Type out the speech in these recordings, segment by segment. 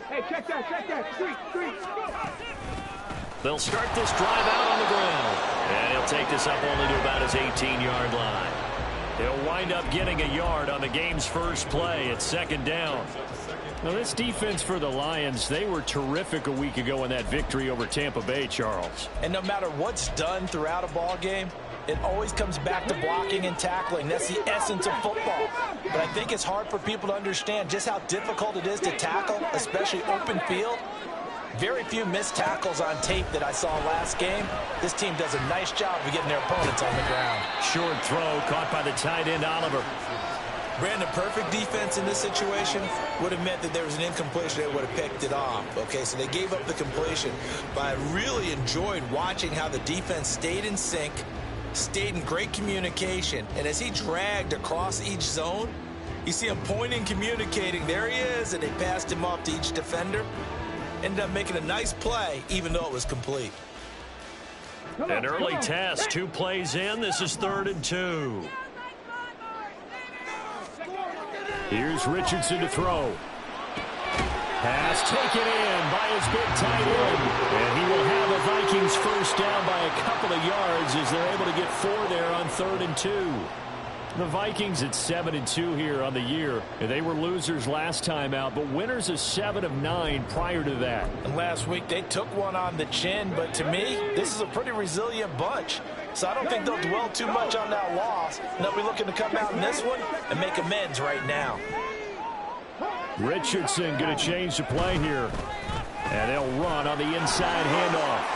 Hey, check that. Street. They'll start this drive out on the ground. And he'll take this up only to about his 18-yard line. He'll wind up getting a yard on the game's first play. It's second down. Now, this defense for the Lions, they were terrific a week ago in that victory over Tampa Bay, Charles. And no matter what's done throughout a ball game, it always comes back to blocking and tackling. That's the essence of football. But I think it's hard for people to understand just how difficult it is to tackle, especially open field. Very few missed tackles on tape that I saw last game. This team does a nice job of getting their opponents on the ground. Short throw caught by the tight end, Oliver. Brandon, perfect defense in this situation would have meant that there was an incompletion. They would have picked it off. Okay, so they gave up the completion. But I really enjoyed watching how the defense stayed in sync, stayed in great communication. And as he dragged across each zone, you see him pointing, communicating. There he is, and they passed him off to each defender. Ended up making a nice play, even though it was complete. An early test, 2 plays in. This is 3rd and 2. Here's Richardson to throw. Pass taken in by his big tight end. And he will have a Vikings first down by a couple of yards as they're able to get 4 there on 3rd and 2. The Vikings at 7-2 here on the year. And they were losers last time out, but winners of 7 of 9 prior to that. And last week they took one on the chin, but to me, this is a pretty resilient bunch. So I don't think they'll dwell too much on that loss. And they'll be looking to come out in this one and make amends right now. Richardson going to change the play here. And they'll run on the inside handoff.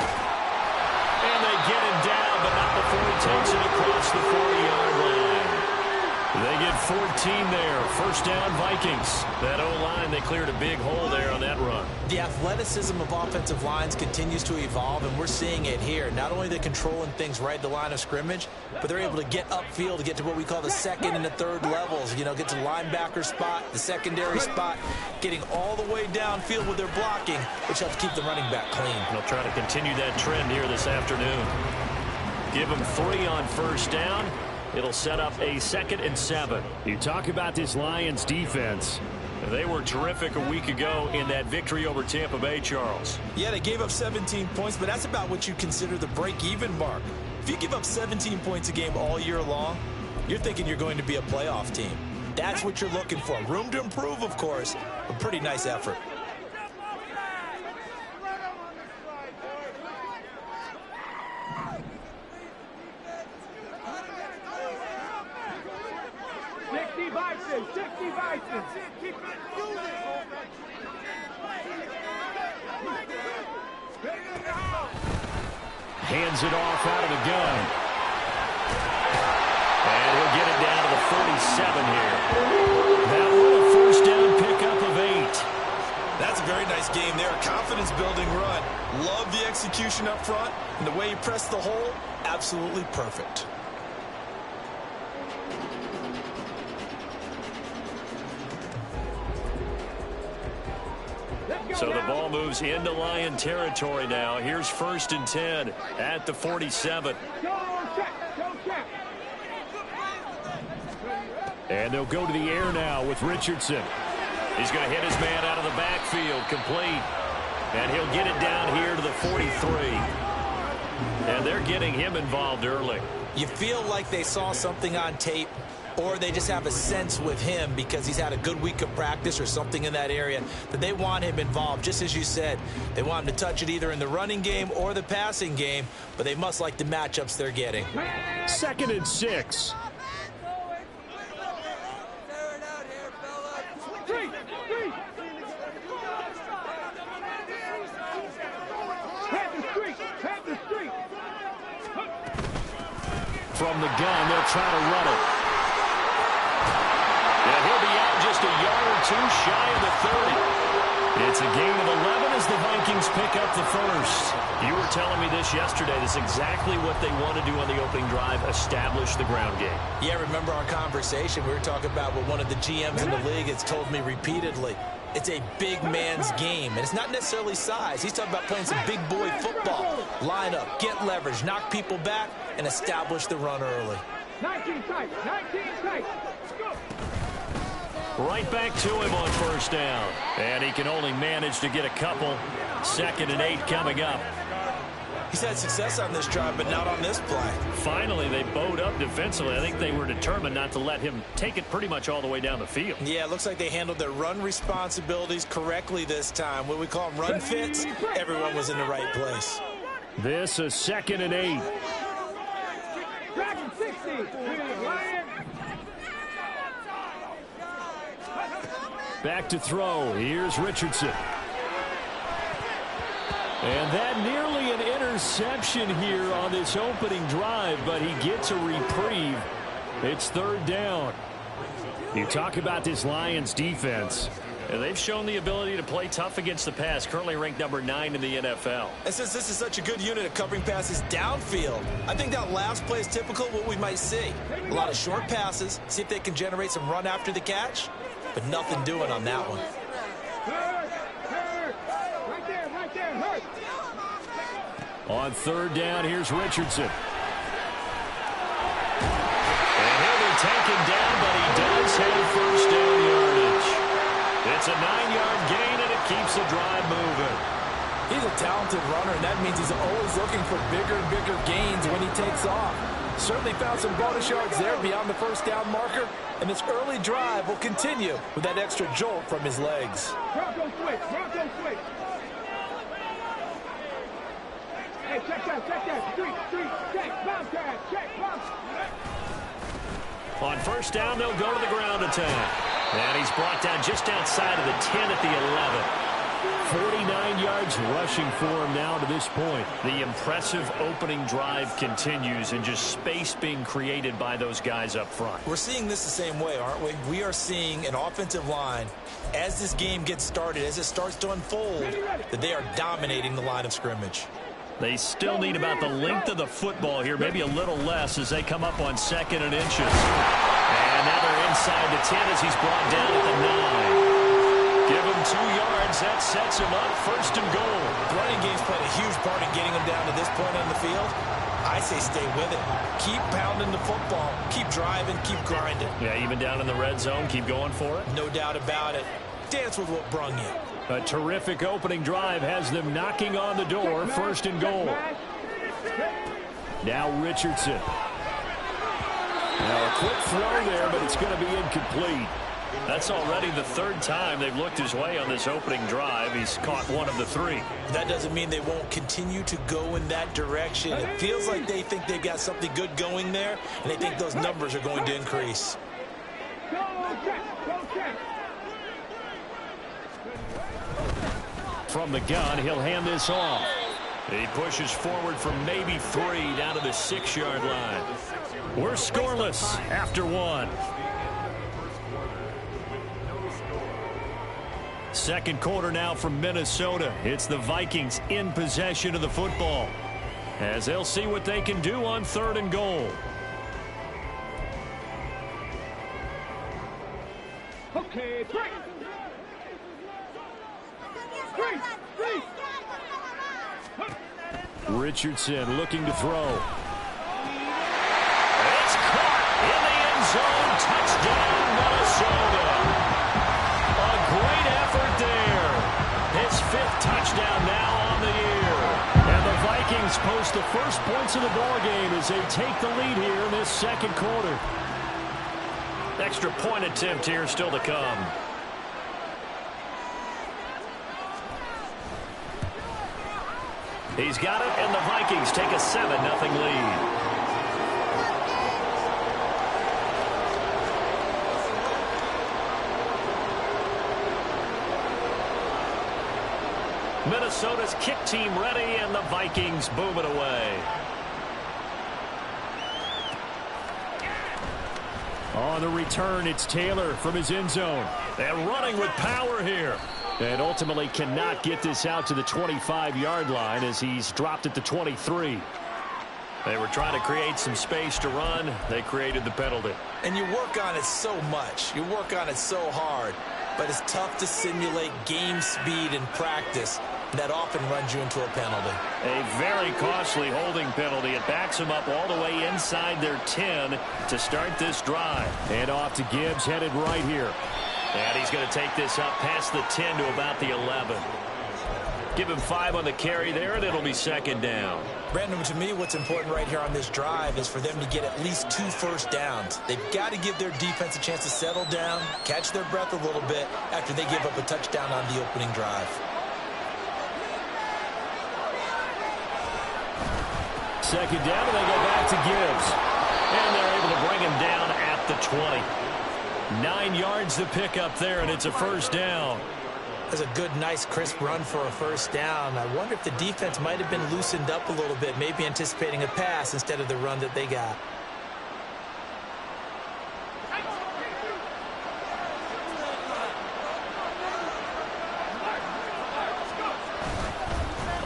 And they get him down, but not before he takes it across the 40-yard line. They get 14 there. First down, Vikings. That O-line, they cleared a big hole there on that run. The athleticism of offensive lines continues to evolve, and we're seeing it here. Not only are they controlling things right at the line of scrimmage, but they're able to get upfield to get to what we call the second and the third levels. You know, get to the linebacker spot, the secondary spot, getting all the way downfield with their blocking, which helps keep the running back clean. They'll try to continue that trend here this afternoon. Give them 3 on first down. It'll set up a 2nd and 7. You talk about this Lions defense. They were terrific a week ago in that victory over Tampa Bay, Charles. Yeah, they gave up 17 points, but that's about what you consider the break-even mark. If you give up 17 points a game all year long, you're thinking you're going to be a playoff team. That's what you're looking for. Room to improve, of course, but pretty nice effort. Hands it off out of the gun. And he'll get it down to the 47 here. That one a first down pickup of 8. That's a very nice game there. A confidence-building run. Love the execution up front. And the way he pressed the hole, absolutely perfect. So the ball moves into Lion territory now. Here's 1st and 10 at the 47. And they'll go to the air now with Richardson. He's going to hit his man out of the backfield, complete. And he'll get it down here to the 43. And they're getting him involved early. You feel like they saw something on tape, or they just have a sense with him because he's had a good week of practice or something in that area that they want him involved. Just as you said, they want him to touch it either in the running game or the passing game, but they must like the matchups they're getting. 2nd and 6. From the gun, they'll try to run it. And he'll be out just a yard or 2 shy of the 30. It's a gain of 11 as the Vikings pick up the first. You were telling me this yesterday. This is exactly what they want to do on the opening drive, establish the ground game. Yeah, remember our conversation? We were talking about what one of the GMs in the league has told me repeatedly. It's a big man's game, and it's not necessarily size. He's talking about playing some big boy football. Line up, get leverage, knock people back, and establish the run early. 19 tight, 19 tight. Let's go. Right back to him on first down. And he can only manage to get a couple. 2nd and 8 coming up. He's had success on this drive, but not on this play. Finally, they bowed up defensively. I think they were determined not to let him take it pretty much all the way down the field. Yeah, it looks like they handled their run responsibilities correctly this time. What we call them run fits, everyone was in the right place. This is 2nd and 8. Back to throw. Here's Richardson. And that nearly an interception here on this opening drive, but he gets a reprieve. It's 3rd down. You talk about this Lions defense. And they've shown the ability to play tough against the pass, currently ranked number 9 in the NFL. And since this is such a good unit of covering passes downfield, I think that last play is typical of what we might see. A lot of short passes, see if they can generate some run after the catch, but nothing doing on that one. On 3rd down, here's Richardson. And he'll be taken down, but he does have first down yardage. It's a 9-yard gain, and it keeps the drive moving. He's a talented runner, and that means he's always looking for bigger and bigger gains when he takes off. Certainly found some bonus yards there beyond the first down marker, and this early drive will continue with that extra jolt from his legs. Bronco switch, Bronco switch. Hey, check that, street, check, Bobcat, check, Bobcat. On first down, they'll go to the ground attack. And he's brought down just outside of the 10 at the 11. 49 yards rushing for him now to this point. The impressive opening drive continues, and just space being created by those guys up front. We're seeing this the same way, aren't we? We are seeing an offensive line, as this game gets started, as it starts to unfold, that they are dominating the line of scrimmage. They still need about the length of the football here, maybe a little less as they come up on 2nd and inches. And now they're inside the 10 as he's brought down at the 9. Give him 2 yards. That sets him up 1st and goal. The running game's played a huge part in getting him down to this point on the field. I say stay with it. Keep pounding the football. Keep driving. Keep grinding. Yeah, even down in the red zone, keep going for it. No doubt about it. Dance with what brung you. A terrific opening drive has them knocking on the door. 1st and goal. Now Richardson. Now a quick throw there, but it's going to be incomplete. That's already the 3rd time they've looked his way on this opening drive. He's caught 1 of the 3. That doesn't mean they won't continue to go in that direction. It feels like they think they've got something good going there, and they think those numbers are going to increase. From the gun, he'll hand this off. He pushes forward from maybe 3 down to the 6-yard line. We're scoreless after 1. 2nd quarter now from Minnesota. It's the Vikings in possession of the football, as they'll see what they can do on 3rd and goal. Okay, break. Richardson looking to throw. It's caught in the end zone. Touchdown, Minnesota. A great effort there. His 5th touchdown now on the year. And the Vikings post the first points of the ballgame as they take the lead here in this 2nd quarter. Extra point attempt here still to come. He's got it, and the Vikings take a 7-0 lead. Minnesota's kick team ready, and the Vikings boom it away. On the return, it's Taylor from his end zone. And running with power here. And ultimately cannot get this out to the 25-yard line as he's dropped at the 23. They were trying to create some space to run. They created the penalty. And you work on it so much. You work on it so hard. But it's tough to simulate game speed in practice. That often runs you into a penalty. A very costly holding penalty. It backs them up all the way inside their 10 to start this drive. And off to Gibbs, headed right here. And he's going to take this up past the 10 to about the 11. Give him 5 on the carry there, and it'll be second down. Brandon, to me, what's important right here on this drive is for them to get at least 2 first downs. They've got to give their defense a chance to settle down, catch their breath a little bit after they give up a touchdown on the opening drive. Second down, and they go back to Gibbs. And they're able to bring him down at the 20. 9 yards to pick up there, and it's a first down. That's a good, nice, crisp run for a first down. I wonder if the defense might have been loosened up a little bit, maybe anticipating a pass instead of the run that they got.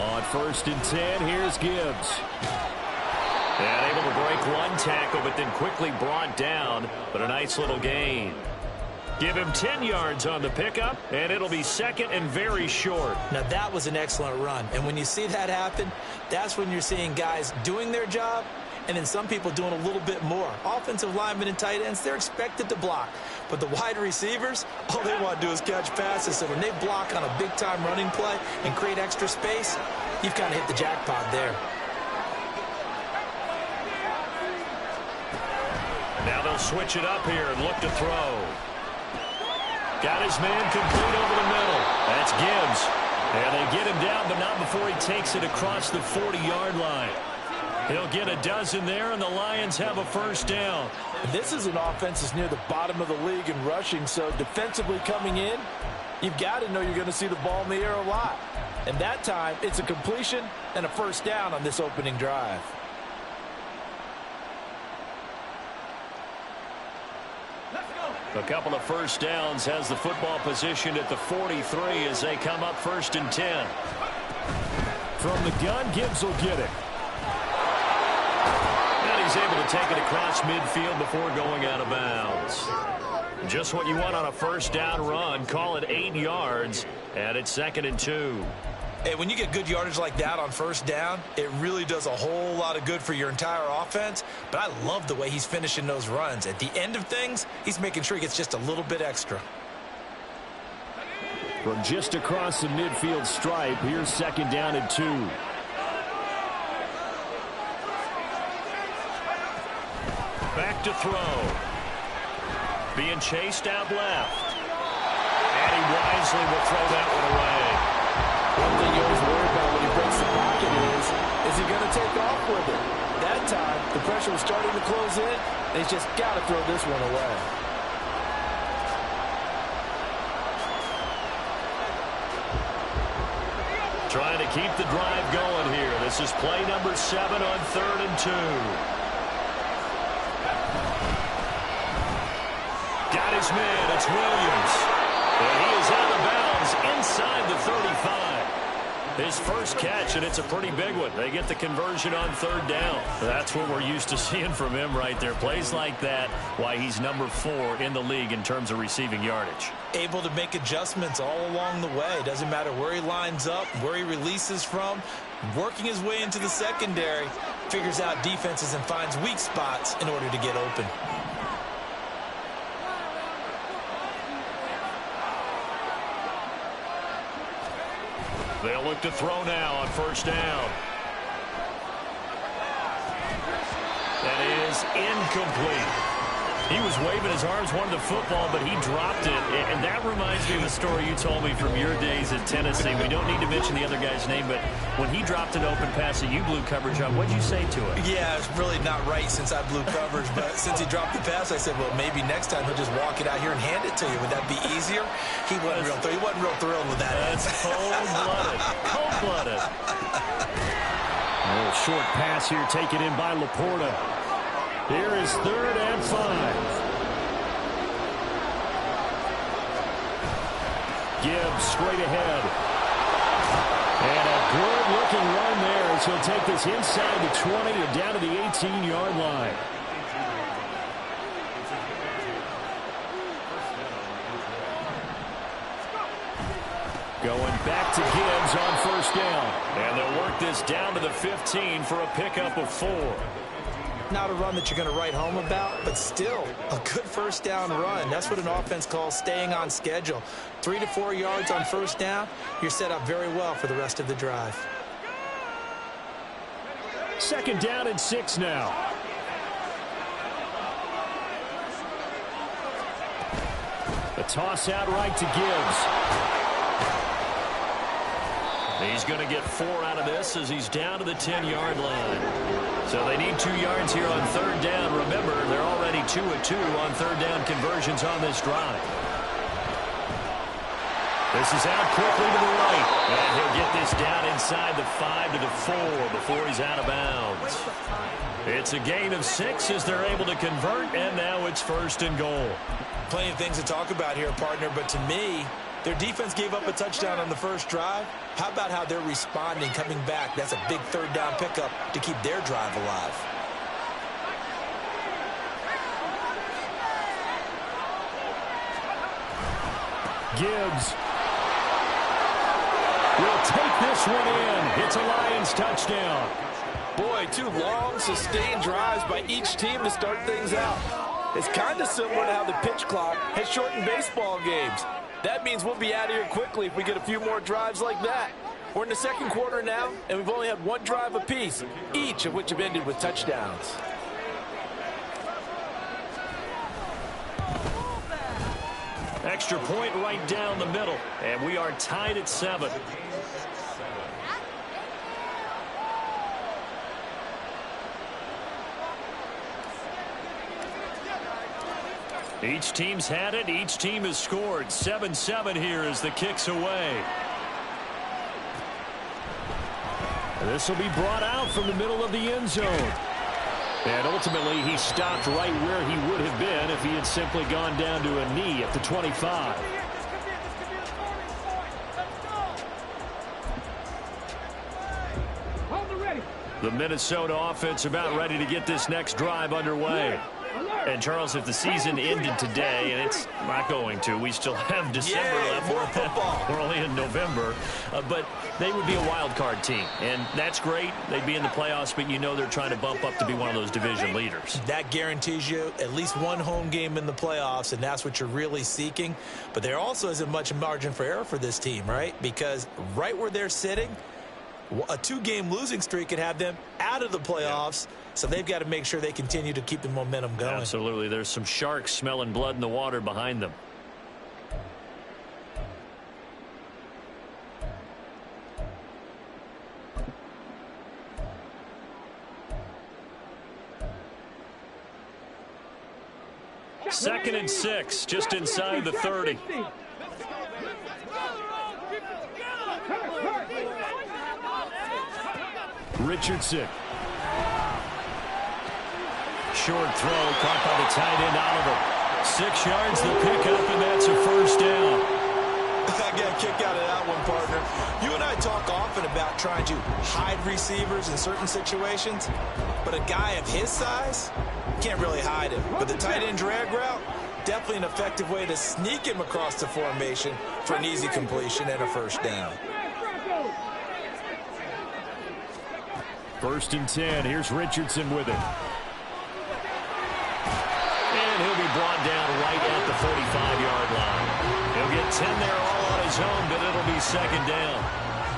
On 1st and 10, here's Gibbs. And able to break one tackle, but then quickly brought down, but a nice little gain. Give him 10 yards on the pickup, and it'll be second and very short. Now, that was an excellent run. And when you see that happen, that's when you're seeing guys doing their job and then some people doing a little bit more. Offensive linemen and tight ends, they're expected to block. But the wide receivers, all they want to do is catch passes. So when they block on a big-time running play and create extra space, you've kind of hit the jackpot there. Now they'll switch it up here and look to throw. Got his man complete over the middle. That's Gibbs. And they get him down, but not before he takes it across the 40-yard line. He'll get a dozen there, and the Lions have a first down. This is an offense that's near the bottom of the league in rushing, so defensively coming in, you've got to know you're going to see the ball in the air a lot. And that time, it's a completion and a first down on this opening drive. A couple of first downs has the football positioned at the 43 as they come up 1st and 10. From the gun, Gibbs will get it. And he's able to take it across midfield before going out of bounds. Just what you want on a first down run. Call it 8 yards, and it's 2nd and 2. Hey, when you get good yardage like that on first down, it really does a whole lot of good for your entire offense. But I love the way he's finishing those runs. At the end of things, he's making sure he gets just a little bit extra. From just across the midfield stripe, here's 2nd down and 2. Back to throw. Being chased out left. And he wisely will throw that one away. One thing you always worry about when he breaks the pocket is he going to take off with it? That time, the pressure was starting to close in, and he's just got to throw this one away. Trying to keep the drive going here. This is play number 7 on 3rd and 2. Got his man. It's Williams. And he is out of bounds inside the 35. His first catch, and it's a pretty big one. They get the conversion on 3rd down. That's what we're used to seeing from him right there. Plays like that, why he's number 4 in the league in terms of receiving yardage. Able to make adjustments all along the way. Doesn't matter where he lines up, where he releases from. Working his way into the secondary. Figures out defenses and finds weak spots in order to get open. They'll look to throw now on 1st down. That is incomplete. He was waving his arms, wanted the football, but he dropped it. And that reminds me of the story you told me from your days at Tennessee. We don't need to mention the other guy's name, but when he dropped an open pass that you blew coverage on, what'd you say to him? Yeah, it's really not right since I blew coverage, but since he dropped the pass, I said, well, maybe next time he'll just walk it out here and hand it to you. Would that be easier? He wasn't real thrilled with that. That's cold-blooded. Cold-blooded. A little short pass here taken in by Laporta. Here is 3rd and 5. Gibbs straight ahead. And a good-looking run there as he'll take this inside the 20 and down to the 18-yard line. Going back to Gibbs on 1st down. And they'll work this down to the 15 for a pickup of 4. Not a run that you're going to write home about, but still a good first down run. That's what an offense calls staying on schedule. 3 to 4 yards on first down, you're set up very well for the rest of the drive. 2nd down and 6 now. A toss out right to Gibbs. He's going to get 4 out of this as he's down to the 10-yard line. So they need 2 yards here on 3rd down. Remember, they're already 2 of 2 on 3rd down conversions on this drive. This is out quickly to the right. And he'll get this down inside the 5 to the 4 before he's out of bounds. It's a gain of 6 as they're able to convert, and now it's 1st and goal. Plenty of things to talk about here, partner, but to me, their defense gave up a touchdown on the first drive. How about how they're responding, coming back? That's a big 3rd down pickup to keep their drive alive. Gibbs will take this one in. It's a Lions touchdown. Boy, 2 long, sustained drives by each team to start things out. It's kind of similar to how the pitch clock has shortened baseball games. That means we'll be out of here quickly if we get a few more drives like that. We're in the 2nd quarter now, and we've only had 1 drive apiece, each of which have ended with touchdowns. Extra point right down the middle, and we are tied at 7. Each team's had it. Each team has scored. 7-7 here as the kick's away. This will be brought out from the middle of the end zone. And ultimately, he stopped right where he would have been if he had simply gone down to a knee at the 25. The Minnesota offense about ready to get this next drive underway. And, Charles, if the season ended today, and it's not going to, we still have December left. More football. We're only in November. But they would be a wild card team, and that's great. They'd be in the playoffs, but you know they're trying to bump up to be one of those division leaders. That guarantees you at least 1 home game in the playoffs, and that's what you're really seeking. But there also isn't much margin for error for this team, right? Because right where they're sitting, a 2-game losing streak could have them out of the playoffs. Yeah. So they've got to make sure they continue to keep the momentum going. Absolutely. There's some sharks smelling blood in the water behind them. Second and 6, just inside the 30. Richardson. Short throw caught by the tight end Oliver. 6 yards the pickup, and that's a 1st down. I got a kick out of that one, partner. You and I talk often about trying to hide receivers in certain situations, but a guy of his size can't really hide him. But the tight end drag route, definitely an effective way to sneak him across the formation for an easy completion and a 1st down. 1st and 10. Here's Richardson with it. And he'll be brought down right at the 45-yard line. He'll get 10 there all on his own, but it'll be 2nd down.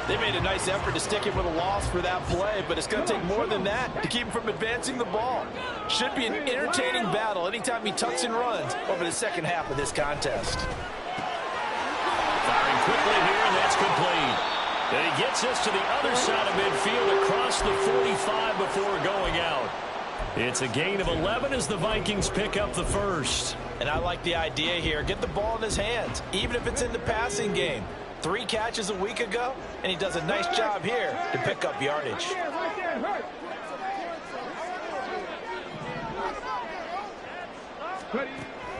They made a nice effort to stick him with a loss for that play, but it's going to take more than that to keep him from advancing the ball. Should be an entertaining battle anytime he tucks and runs over the 2nd half of this contest. Firing quickly here, and that's complete. And he gets us to the other side of midfield across the 45 before going out. It's a gain of 11 as the Vikings pick up the 1st. And I like the idea here. Get the ball in his hands, even if it's in the passing game. 3 catches a week ago, and he does a nice job here to pick up yardage.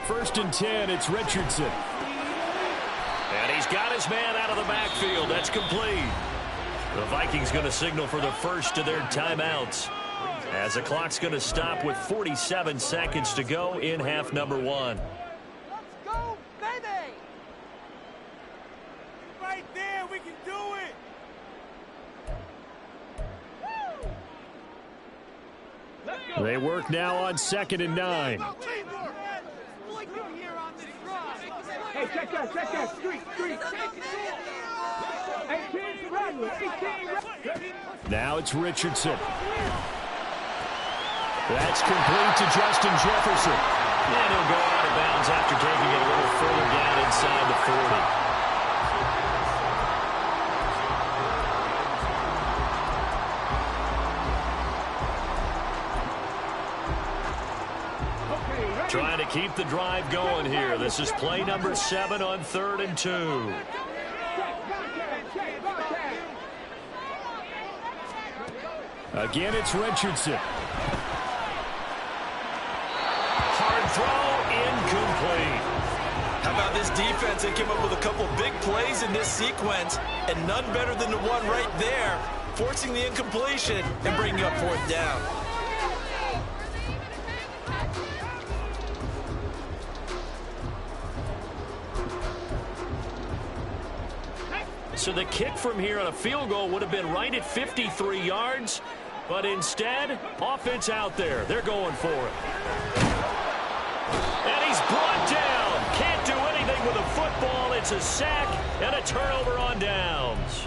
1st and 10, it's Richardson. And he's got his man out of the backfield. That's complete. The Vikings going to signal for the first of their timeouts, as the clock's going to stop with 47 seconds to go in half number 1. Let's go, baby! Right there, we can do it! They work now on 2nd and 9. Hey, check that. Street. 18 run. 18 Now it's Richardson. That's complete to Justin Jefferson. And he'll go out of bounds after taking it a little further down inside the 40. Trying to keep the drive going here. This is play number 7 on 3rd and 2. Again, it's Richardson. Hard throw, incomplete. How about this defense? They came up with a couple big plays in this sequence, and none better than the one right there, forcing the incompletion and bringing up 4th down. So the kick from here on a field goal would have been right at 53 yards. But instead, offense out there. They're going for it. And he's brought down. Can't do anything with a football. It's a sack and a turnover on downs.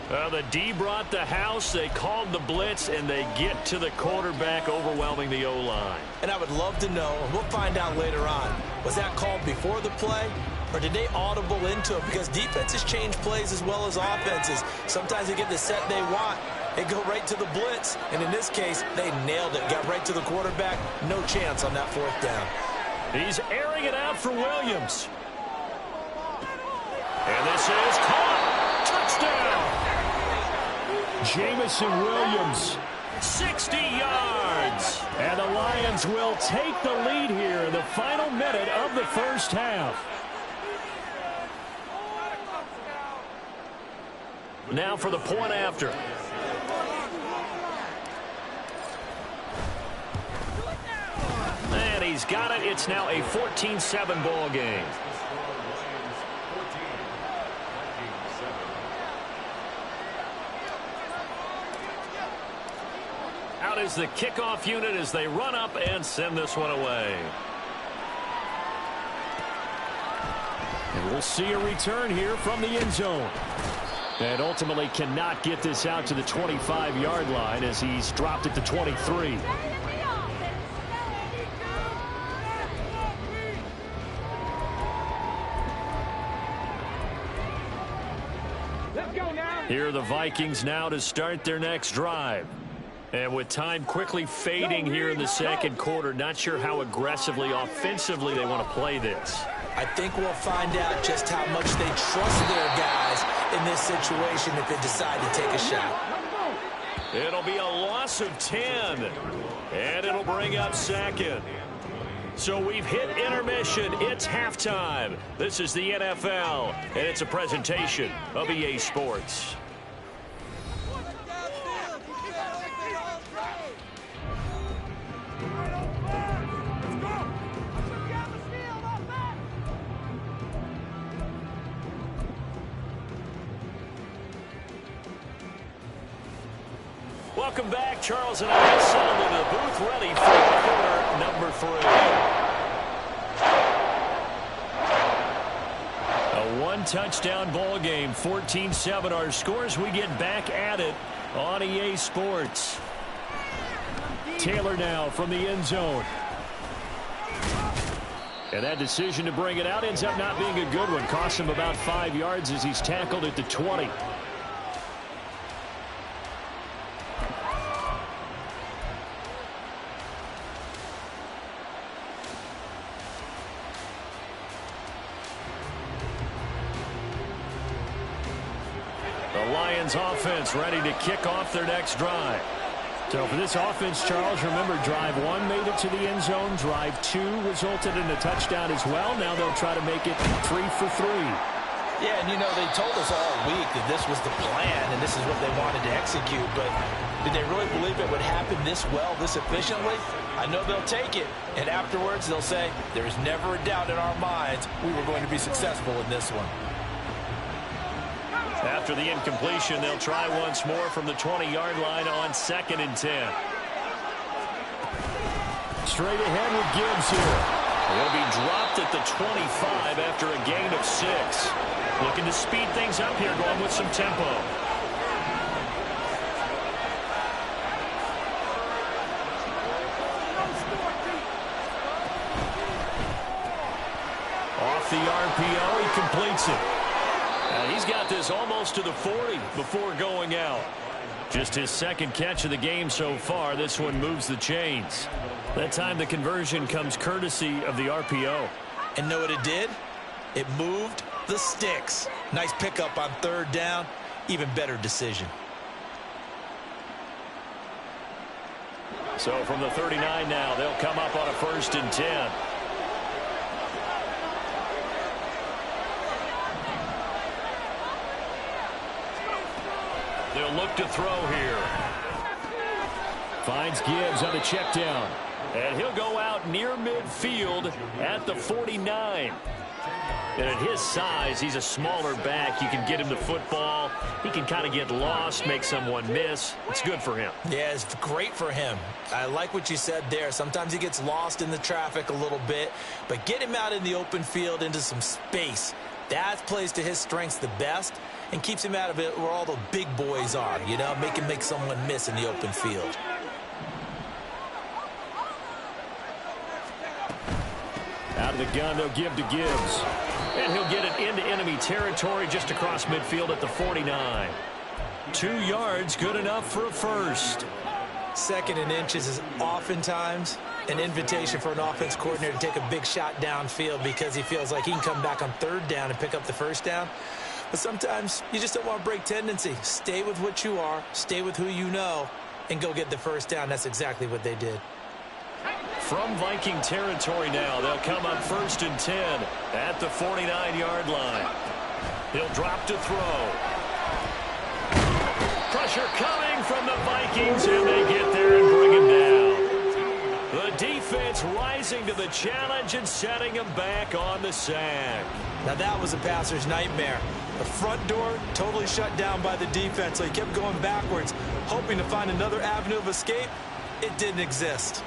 The D brought the house. They called the blitz, and they get to the quarterback, overwhelming the O-line. And I would love to know, and we'll find out later on, was that called before the play? Or did they audible into it? Because defenses change plays as well as offenses. Sometimes they get the set they want. They go right to the blitz. And in this case, they nailed it. Got right to the quarterback. No chance on that 4th down. He's airing it out for Williams. And this is caught. Touchdown. Jamison Williams. 60 yards. And the Lions will take the lead here in the final minute of the first half. Now for the point after. And he's got it. It's now a 14-7 ball game. Out is the kickoff unit as they run up and send this one away. And we'll see a return here from the end zone. And ultimately cannot get this out to the 25-yard line as he's dropped at the 23. Let's go now. Here are the Vikings now to start their next drive. And with time quickly fading here in the second quarter, not sure how aggressively, offensively they want to play this. I think we'll find out just how much they trust their guys in this situation if they decide to take a shot. It'll be a loss of 10, and it'll bring up 2nd. So we've hit intermission. It's halftime. This is the NFL, and it's a presentation of EA Sports. Welcome back. Charles and I settled into the booth ready for quarter number 3. A one-touchdown ball game, 14-7 our scores. We get back at it on EA Sports. Taylor now from the end zone. And that decision to bring it out ends up not being a good one. Costs him about 5 yards as he's tackled at the 20. Lions offense ready to kick off their next drive. So for this offense, Charles, remember drive 1 made it to the end zone. Drive 2 resulted in a touchdown as well. Now they'll try to make it 3 for 3. Yeah, and you know, they told us all week that this was the plan and this is what they wanted to execute. But did they really believe it would happen this well, this efficiently? I know they'll take it. And afterwards, they'll say, there's never a doubt in our minds we were going to be successful in this one. After the incompletion, they'll try once more from the 20-yard line on 2nd and 10. Straight ahead with Gibbs here. He'll be dropped at the 25 after a gain of 6. Looking to speed things up here, going with some tempo. Off the RPO, he completes it. And he's got this almost to the 40 before going out. Just his second catch of the game so far. This one moves the chains. That time the conversion comes courtesy of the RPO. And know what it did? It moved the sticks. Nice pickup on third down. Even better decision. So from the 39 now, they'll come up on a 1st and 10. They'll look to throw here. Finds Gibbs on the check down. And he'll go out near midfield at the 49. And at his size, he's a smaller back. You can get him the football. He can kind of get lost, make someone miss. It's good for him. Yeah, it's great for him. I like what you said there. Sometimes he gets lost in the traffic a little bit. But get him out in the open field into some space. That plays to his strengths the best and keeps him out of it where all the big boys are, you know, make him make someone miss in the open field. Out of the gun, they'll give to Gibbs. And he'll get it into enemy territory just across midfield at the 49. 2 yards, good enough for a first. 2nd and inches is oftentimes an invitation for an offense coordinator to take a big shot downfield because he feels like he can come back on 3rd down and pick up the 1st down. But sometimes you just don't want to break tendency. Stay with what you are, stay with who you know, and go get the 1st down. That's exactly what they did. From Viking territory now, they'll come up 1st and 10 at the 49-yard line. He'll drop to throw. Pressure coming from the Vikings, and they get there and bring him down. The defense rising to the challenge and setting him back on the sack. Now that was a passer's nightmare. The front door totally shut down by the defense, so he kept going backwards, hoping to find another avenue of escape. It didn't exist.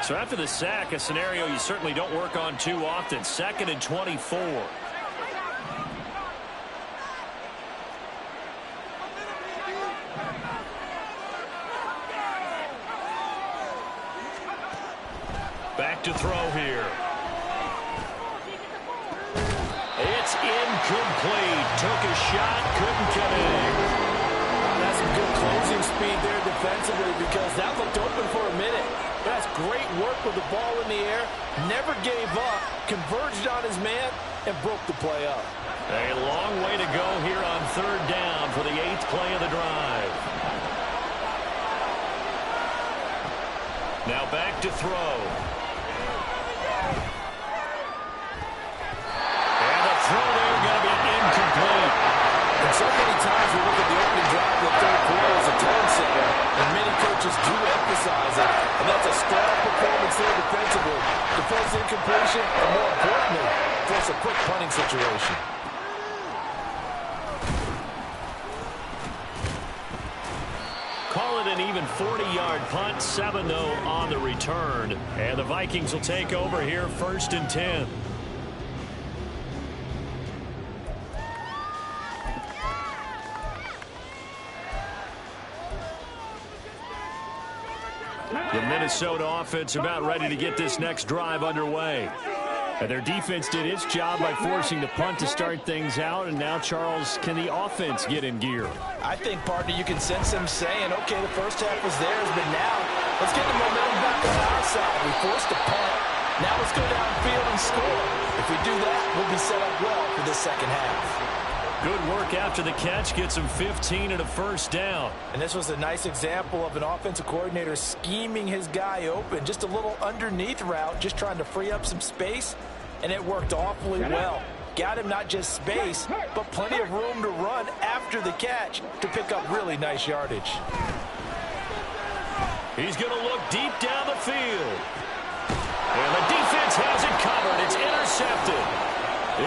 So after the sack, a scenario you certainly don't work on too often. 2nd and 24. Back to throw here. It's incomplete. Took a shot, couldn't connect. That's some good closing speed there defensively because that looked open for a minute. That's great work with the ball in the air. Never gave up, converged on his man, and broke the play up. A long way to go here on 3rd down for the 8th play of the drive. Now back to throw. And the throw there going to be incomplete. And so many times we look at the opening drive of the 3rd quarter as a tone setter, and many coaches do emphasize it, and that's a strong performance there defensively. Defense incompletion, and more importantly, force a quick punting situation. Call it an even 40-yard punt, 7 though on the return. And the Vikings will take over here 1st and 10. The Minnesota offense about ready to get this next drive underway. And their defense did its job by forcing the punt to start things out. And now, Charles, can the offense get in gear? I think, partner, you can sense them saying, okay, the first half was theirs, but now let's get the momentum back on our side. We forced a punt. Now let's go downfield and score. If we do that, we'll be set up well for the second half. Good work after the catch. Gets him 15 and a 1st down. And this was a nice example of an offensive coordinator scheming his guy open. Just a little underneath route, just trying to free up some space, and it worked awfully well. Got him not just space, but plenty of room to run after the catch to pick up really nice yardage. He's going to look deep down the field. And the defense has it covered. It's intercepted.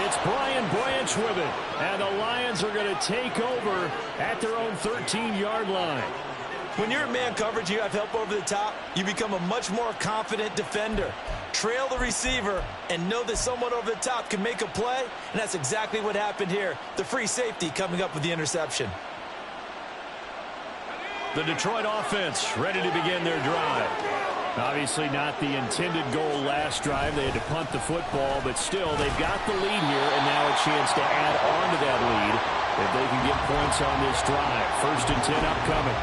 It's Brian Branch with it. And the Lions are going to take over at their own 13-yard line. When you're in man coverage, you have help over the top, you become a much more confident defender. Trail the receiver and know that someone over the top can make a play, and that's exactly what happened here. The free safety coming up with the interception. The Detroit offense ready to begin their drive. Obviously not the intended goal last drive. They had to punt the football, but still they've got the lead here, and now a chance to add on to that lead if they can get points on this drive. 1st and 10 upcoming.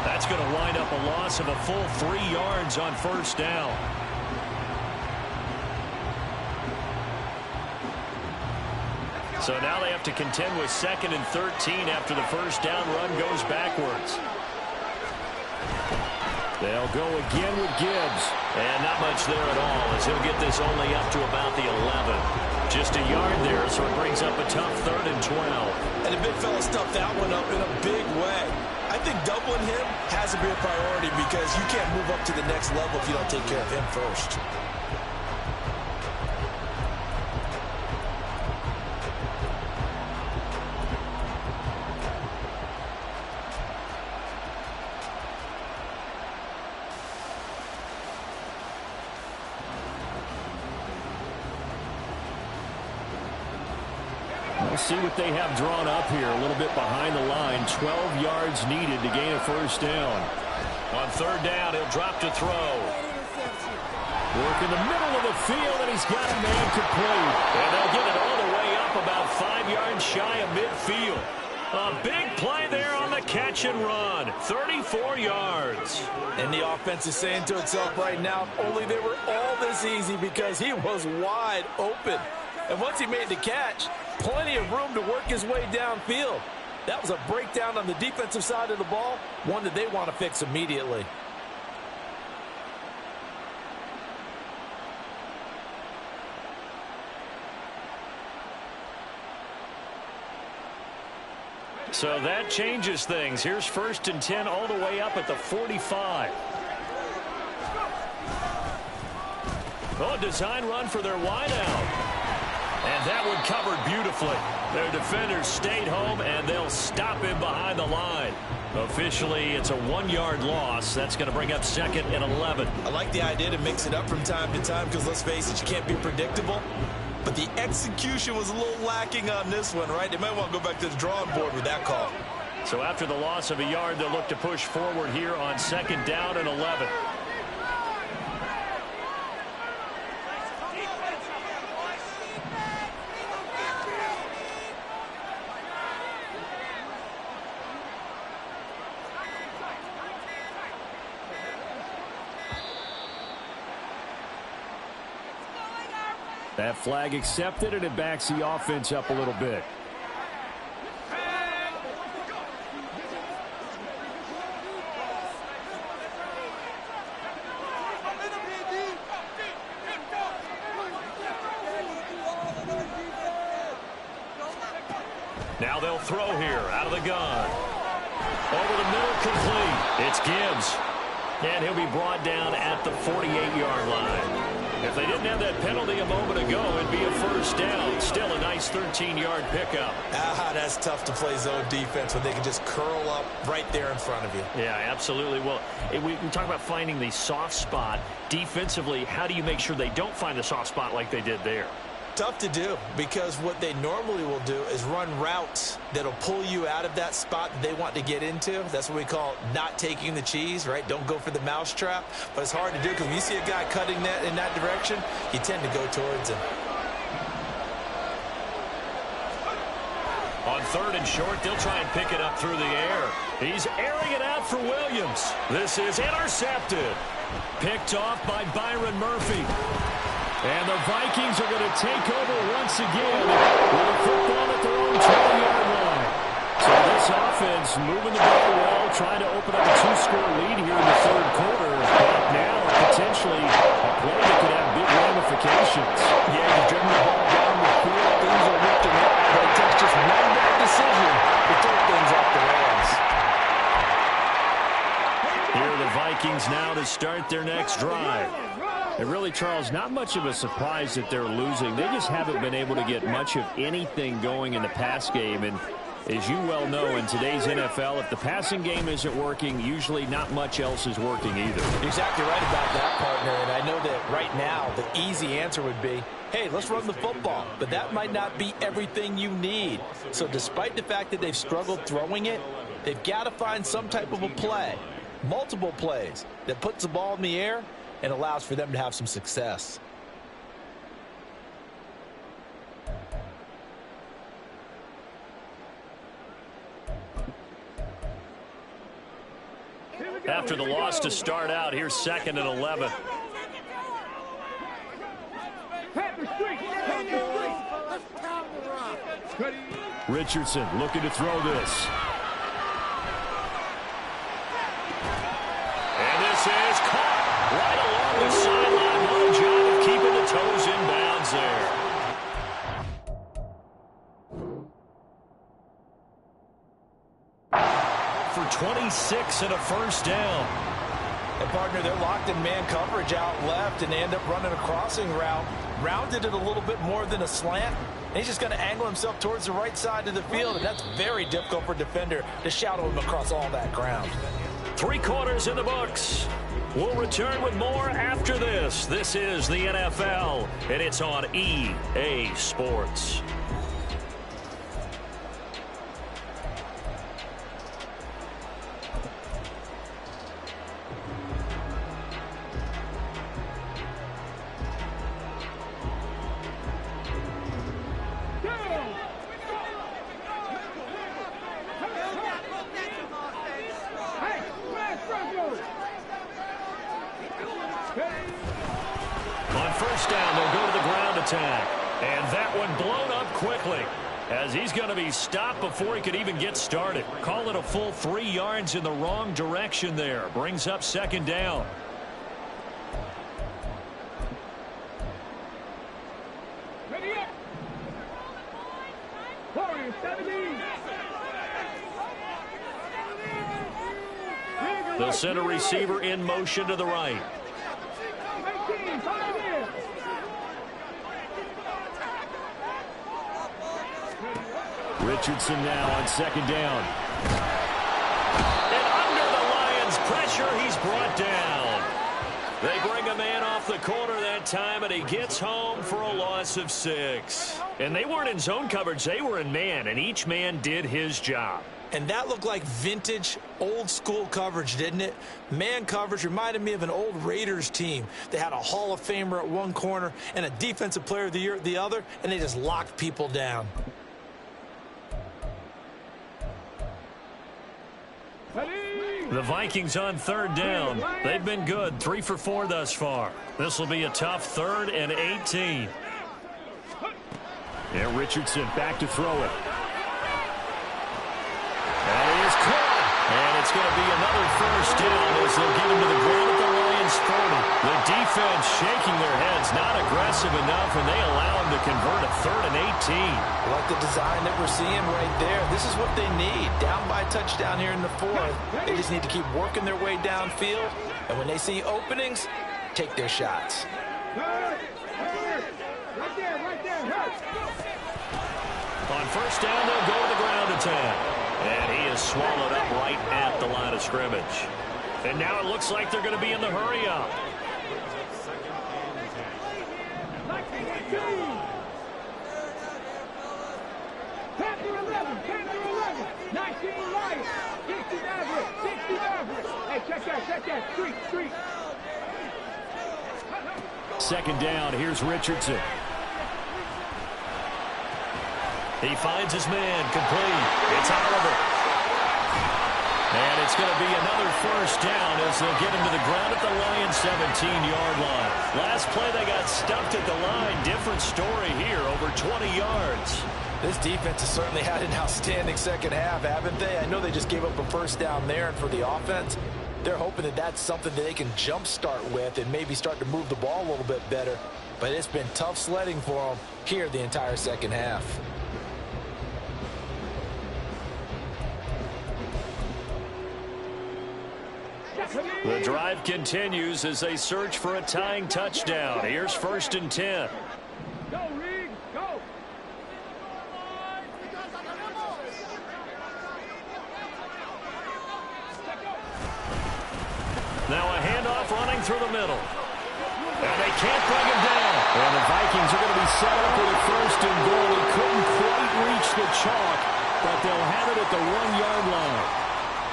That's going to wind up a loss of a full 3 yards on 1st down. So now they have to contend with 2nd and 13 after the 1st down run goes backwards. They'll go again with Gibbs. And not much there at all as he'll get this only up to about the 11. Just a yard there, so it brings up a tough 3rd and 12. And the big fella stuffed that one up in a big way. I think doubling him has to be a priority because you can't move up to the next level if you don't take care of him first. We'll see what they have drawn up here. A little bit behind the line. 12 yards needed to gain a 1st down. On 3rd down, he'll drop to throw. Work in the middle of the field, and he's got a man complete. And they'll get it all the way up about 5 yards shy of midfield. A big play there on the catch and run. 34 yards. And the offense is saying to itself right now, only they were all this easy because he was wide open. And once he made the catch, plenty of room to work his way downfield. That was a breakdown on the defensive side of the ball, one that they want to fix immediately. So that changes things. Here's 1st and 10 all the way up at the 45. Oh, design run for their wideout. And that one covered beautifully. Their defenders stayed home, and they'll stop him behind the line. Officially, it's a 1-yard loss. That's going to bring up 2nd and 11. I like the idea to mix it up from time to time because, let's face it, you can't be predictable. But the execution was a little lacking on this one, right? They might want to go back to the drawing board with that call. So after the loss of a yard, they'll look to push forward here on 2nd down and 11. That flag accepted, and it backs the offense up a little bit. Now they'll throw here out of the gun. Over the middle, complete. It's Gibbs. And he'll be brought down at the 48-yard line. If they didn't have that penalty a moment ago, it'd be a 1st down. Still a nice 13-yard pickup. That's tough to play zone defense when they can just curl up right there in front of you. Yeah, absolutely. Well, we talk about finding the soft spot. Defensively, how do you make sure they don't find the soft spot like they did there? Tough to do because what they normally will do is run routes that'll pull you out of that spot that they want to get into. That's what we call not taking the cheese, right? Don't go for the mousetrap. But it's hard to do because when you see a guy cutting that in that direction, you tend to go towards him. On 3rd and short, they'll try and pick it up through the air. He's airing it out for Williams. This is intercepted. Picked off by Byron Murphy. And the Vikings are going to take over once again with a football at their own 20-yard line. So this offense moving the ball well, trying to open up a 2-score lead here in the 3rd quarter. But now potentially a play that could have big ramifications. Yeah, you've driven the ball down the field. Things are looking up, but it takes just one bad decision to throw things off the rails. Here are the Vikings now to start their next drive. And really, Charles, not much of a surprise that they're losing. They just haven't been able to get much of anything going in the pass game. And As you well know, in today's NFL, if the passing game isn't working, usually not much else is working either. You're exactly right about that, partner. And I know that right now the easy answer would be, hey, let's run the football. But that might not be everything you need. So despite the fact that they've struggled throwing it, they've got to find some type of a play, multiple plays, that puts the ball in the air and allows for them to have some success. After the loss to start out, here's 2nd and 11. Richardson looking to throw this. And this is caught right along the sideline. What a job of keeping the toes in bounds there. For 26 and a first down. And, partner, they're locked in man coverage out left, and they end up running a crossing route. Rounded it a little bit more than a slant. And he's just going to angle himself towards the right side of the field, and that's very difficult for a defender to shadow him across all that ground. 3 quarters in the books. We'll return with more after this. This is the NFL, and it's on EA Sports. On first down, they'll go to the ground attack. And that one blown up quickly, as he's going to be stopped before he could even get started. Call it a full 3 yards in the wrong direction there. Brings up 2nd down. They'll send a receiver in motion to the right. Richardson now on 2nd down. And under the Lions' pressure, he's brought down. They bring a man off the corner that time, and he gets home for a loss of 6. And they weren't in zone coverage. They were in man, and each man did his job. And that looked like vintage, old-school coverage, didn't it? Man coverage reminded me of an old Raiders team. They had a Hall of Famer at one corner and a Defensive Player of the Year at the other, and they just locked people down. The Vikings on 3rd down. They've been good, 3 for 4 thus far. This will be a tough 3rd and 18. And Richardson back to throw it. And he is caught. And it's going to be another first down as they'll get him to the ground at the Lions 40. The defense shaking their heads, not aggressive enough, and they allow him to convert a 3rd and 18. Like the design that we're seeing right there. This is what they need. Down by a touchdown here in the 4th. They just need to keep working their way downfield. And when they see openings, take their shots. On first down, they'll go to the ground attack. And he is swallowed up right at the line of scrimmage. And now it looks like they're going to be in the hurry-up. Panther 11, Panther 11, 19 Lions, 60 Mavericks. Hey, check that, street. 2nd down, here's Richardson. He finds his man, complete. It's Oliver. And it's going to be another first down as they'll get him to the ground at the Lions' 17-yard line. Last play, they got stuffed at the line. Different story here, over 20 yards. This defense has certainly had an outstanding second half, haven't they? I know they just gave up a first down there, and for the offense, they're hoping that that's something that they can jumpstart with and maybe start to move the ball a little bit better. But it's been tough sledding for them here the entire second half. The drive continues as they search for a tying touchdown. Here's 1st and 10. Go, Reed, go. Now a handoff running through the middle. And they can't bring him down. And the Vikings are going to be set up with a first and goal. He couldn't quite reach the chalk, but they'll have it at the 1-yard line.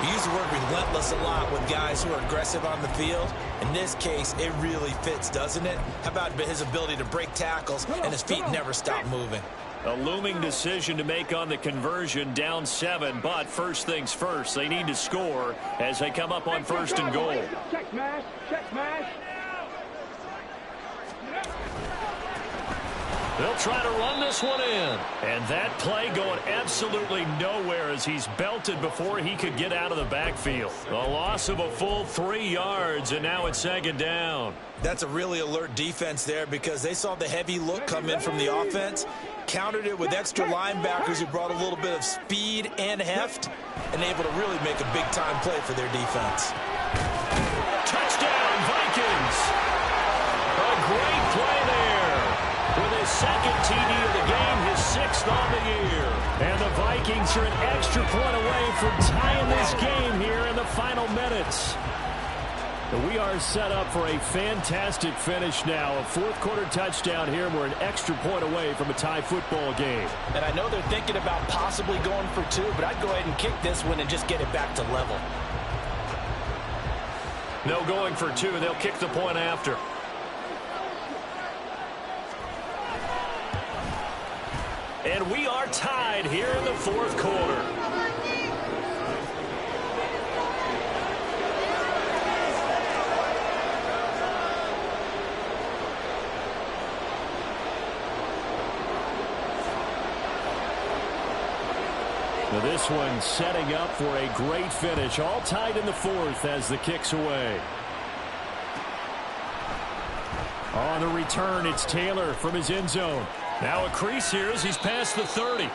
We use the word relentless a lot with guys who are aggressive on the field. In this case, it really fits, doesn't it? How about his ability to break tackles and his feet never stop moving? A looming decision to make on the conversion, down 7, but first things first, they need to score as they come up on first and goal. Check smash, check smash. They'll try to run this one in. And that play going absolutely nowhere as he's belted before he could get out of the backfield. A loss of a full 3 yards, and now it's second down. That's a really alert defense there because they saw the heavy look come in from the offense, countered it with extra linebackers who brought a little bit of speed and heft, and able to really make a big-time play for their defense. Touchdown, Vikings! A great play there. With his second TD of the game, his 6th on the year. And the Vikings are an extra point away from tying this game here in the final minutes. We are set up for a fantastic finish now. A fourth-quarter touchdown here, and we're an extra point away from a tie football game. And I know they're thinking about possibly going for 2, but I'd go ahead and kick this one and just get it back to level. No going for 2. They'll kick the point after. And we are tied here in the fourth quarter. Now this one setting up for a great finish. All tied in the fourth as the kick's away. On the return, it's Taylor from his end zone. Now a crease here as he's past the 30.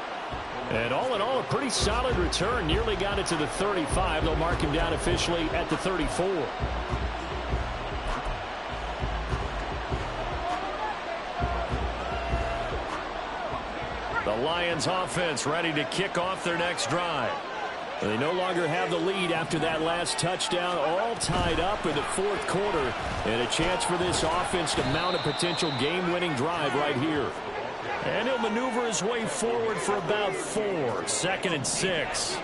And all in all, a pretty solid return. Nearly got it to the 35. They'll mark him down officially at the 34. The Lions offense ready to kick off their next drive. They no longer have the lead after that last touchdown, all tied up in the fourth quarter. And a chance for this offense to mount a potential game-winning drive right here. And he'll maneuver his way forward for about 4. 2nd and 6.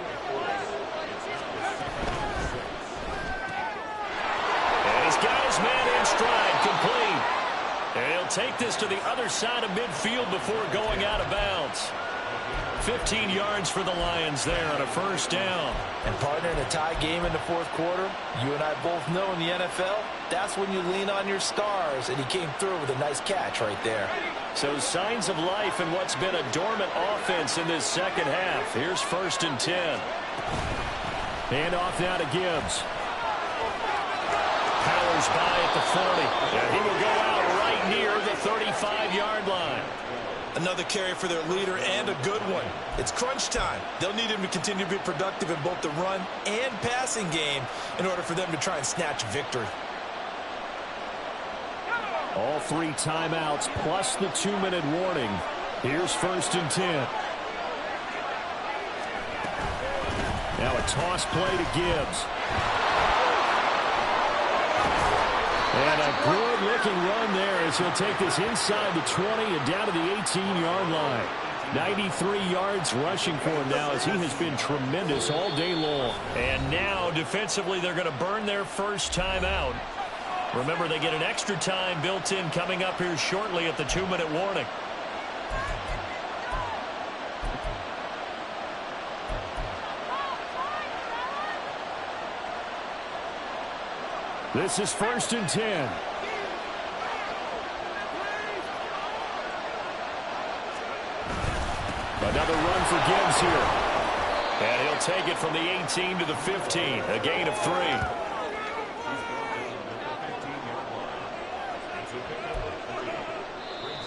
And he's got his man in stride, complete. And he'll take this to the other side of midfield before going out of bounds. 15 yards for the Lions there on a first down. And partner, in a tie game in the fourth quarter, you and I both know in the NFL, that's when you lean on your stars, and he came through with a nice catch right there. So signs of life in what's been a dormant offense in this second half. Here's 1st and 10. Hand off now to Gibbs. Powers by at the 40. And he will go out right near the 35-yard line. Another carry for their leader and a good one. It's crunch time. They'll need him to continue to be productive in both the run and passing game in order for them to try and snatch victory. All 3 timeouts plus the 2-minute warning. Here's 1st and 10. Now a toss play to Gibbs. And a good-looking run there as he'll take this inside the 20 and down to the 18-yard line. 93 yards rushing for him now as he has been tremendous all day long. And now defensively they're going to burn their first timeout. Remember, they get an extra time built in coming up here shortly at the 2-minute warning. This is 1st and 10. Another run for Gibbs here. And he'll take it from the 18 to the 15. A gain of 3.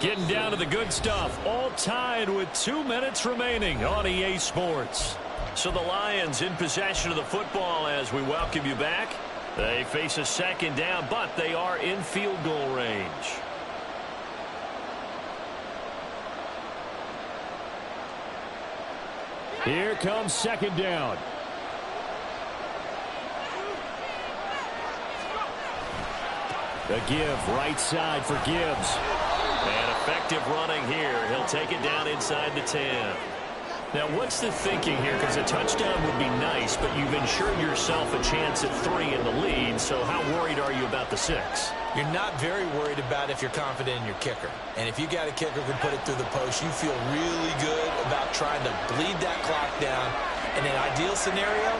Getting down to the good stuff. All tied with 2 minutes remaining on EA Sports. So the Lions in possession of the football as we welcome you back. They face a second down, but they are in field goal range. Here comes second down. The give, right side for Gibbs. And effective running here. He'll take it down inside the 10. Now, what's the thinking here? Because a touchdown would be nice, but you've ensured yourself a chance at 3 in the lead, so how worried are you about the 6? You're not very worried about if you're confident in your kicker. And if you got a kicker who can put it through the post, you feel really good about trying to bleed that clock down. In an ideal scenario,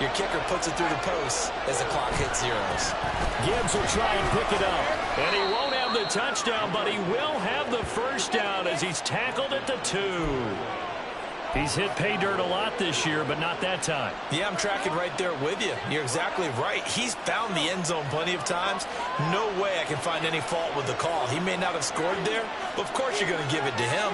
your kicker puts it through the post as the clock hits zeros. Gibbs will try and pick it up. And he won't have the touchdown, but he will have the first down as he's tackled at the 2. He's hit pay dirt a lot this year, but not that time. Yeah, I'm tracking right there with you. You're exactly right. He's found the end zone plenty of times. No way I can find any fault with the call. He may not have scored there, but of course you're going to give it to him.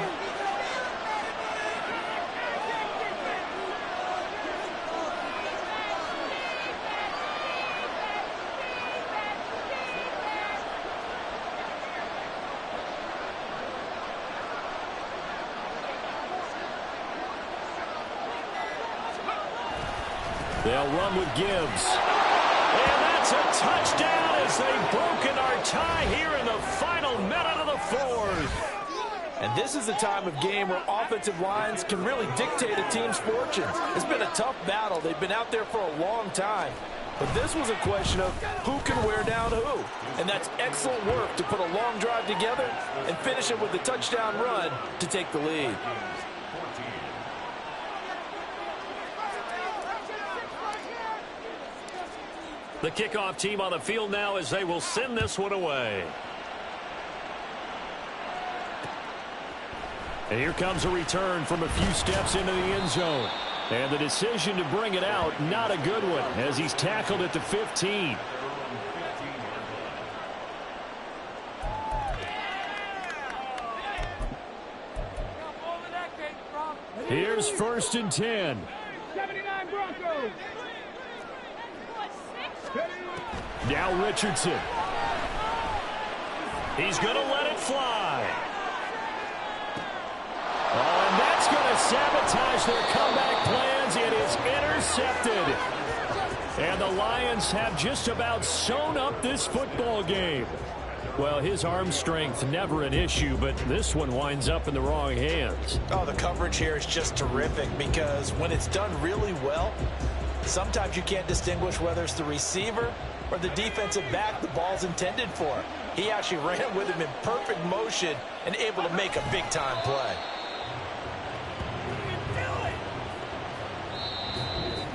They'll run with Gibbs. And that's a touchdown as they've broken our tie here in the final minute of the 4th. And this is the time of game where offensive lines can really dictate a team's fortunes. It's been a tough battle. They've been out there for a long time. But this was a question of who can wear down who. And that's excellent work to put a long drive together and finish it with a touchdown run to take the lead. The kickoff team on the field now as they will send this one away. And here comes a return from a few steps into the end zone. And the decision to bring it out, not a good one, as he's tackled at the 15. Here's 1st and 10. 79 Broncos. Now Richardson. He's going to let it fly. Oh, and that's going to sabotage their comeback plans. It is intercepted. And the Lions have just about sewn up this football game. Well, his arm strength, never an issue, but this one winds up in the wrong hands. Oh, the coverage here is just terrific because when it's done really well, sometimes you can't distinguish whether it's the receiver or the defensive back the ball's intended for. He actually ran with him in perfect motion and able to make a big-time play.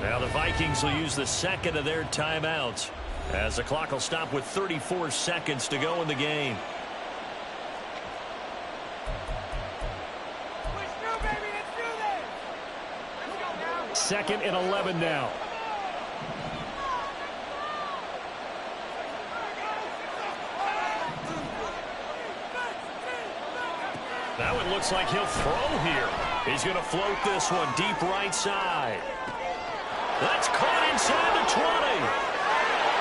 Now the Vikings will use the second of their timeouts as the clock will stop with 34 seconds to go in the game. Second and 11 now. Now it looks like he'll throw here. He's going to float this one deep right side. That's caught inside the 20.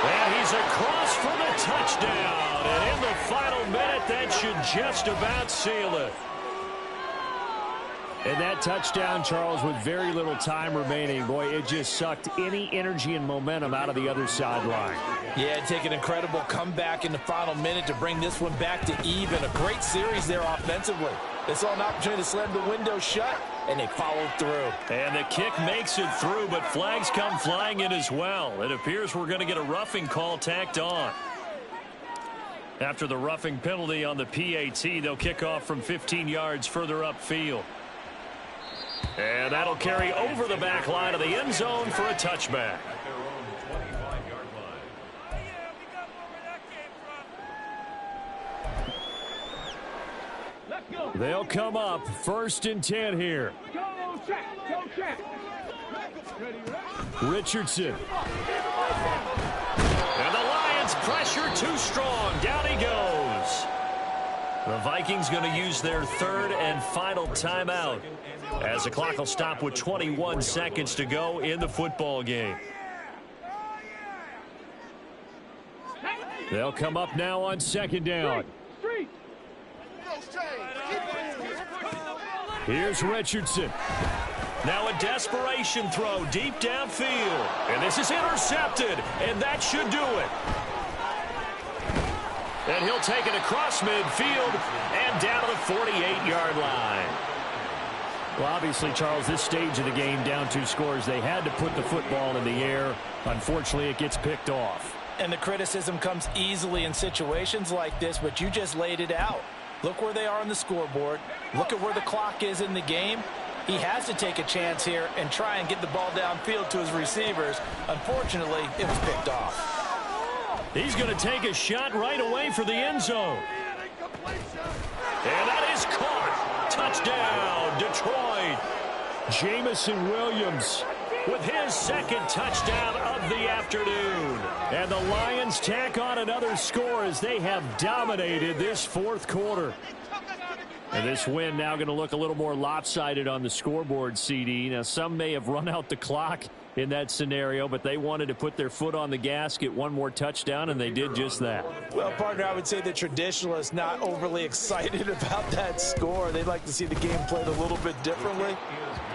And he's across for the touchdown. And in the final minute, that should just about seal it. And that touchdown, Charles, with very little time remaining, boy, it just sucked any energy and momentum out of the other sideline. Yeah, take an incredible comeback in the final minute to bring this one back to even. A great series there offensively. They saw an opportunity to slam the window shut, and they followed through. And the kick makes it through, but flags come flying in as well. It appears we're going to get a roughing call tacked on. After the roughing penalty on the PAT, they'll kick off from 15 yards further upfield. And that'll carry over the back line of the end zone for a touchback. They'll come up 1st and 10 here. Go check, go check. Richardson. And the Lions pressure too strong. Down he goes. The Vikings going to use their 3rd and final timeout as the clock will stop with 21 seconds to go in the football game. They'll come up now on 2nd down. Here's Richardson. Now a desperation throw deep downfield. And this is intercepted, and that should do it. And he'll take it across midfield and down to the 48-yard line. Well, obviously, Charles, this stage of the game, down 2 scores, they had to put the football in the air. Unfortunately, it gets picked off. And the criticism comes easily in situations like this, but you just laid it out. Look where they are on the scoreboard. Look at where the clock is in the game. He has to take a chance here and try and get the ball downfield to his receivers. Unfortunately, it was picked off. He's going to take a shot right away for the end zone. And that is caught. Touchdown, Detroit. Jamison Williams with his second touchdown of the afternoon. And the Lions tack on another score as they have dominated this 4th quarter. And this win now going to look a little more lopsided on the scoreboard, CD. Now, some may have run out the clock in that scenario, but they wanted to put their foot on the gas, get one more touchdown, and they did just that. Well, partner, I would say the traditionalists not overly excited about that score. They'd like to see the game played a little bit differently.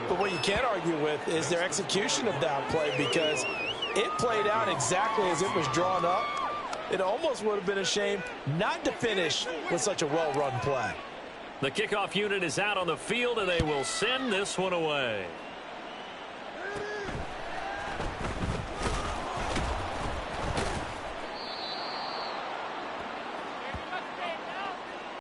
But what you can't argue with is their execution of that play, because it played out exactly as it was drawn up. It almost would have been a shame not to finish with such a well-run play. The kickoff unit is out on the field, and they will send this one away.